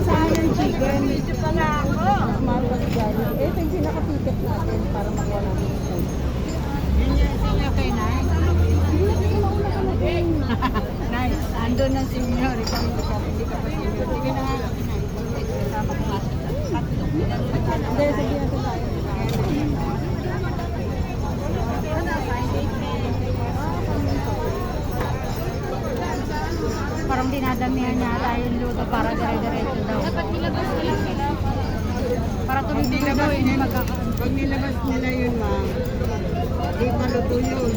Sayang chicken. Medyo pala ako. Mahal pa si Garlic. Eh, ito yung pinaka-ticket natin para makuha namin yung food. Yun yung senior kay Nay. Nay, andun ng senior. Ikaw hindi ka pa senior. Sige na nga. Kasama ko nga. Hindi, sige natin tayo. Parang dinadamihan niya tayo yung luto para dire-diretso daw. Dapat nilabas nila sila. Para tuloy-tuloy daw hindi magkakaroon. Pag nilabas nila yun, ma'am, di maluto yun.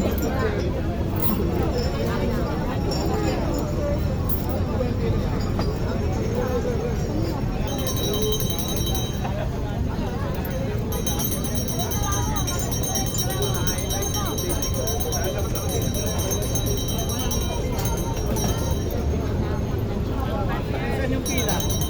Saan yung pila?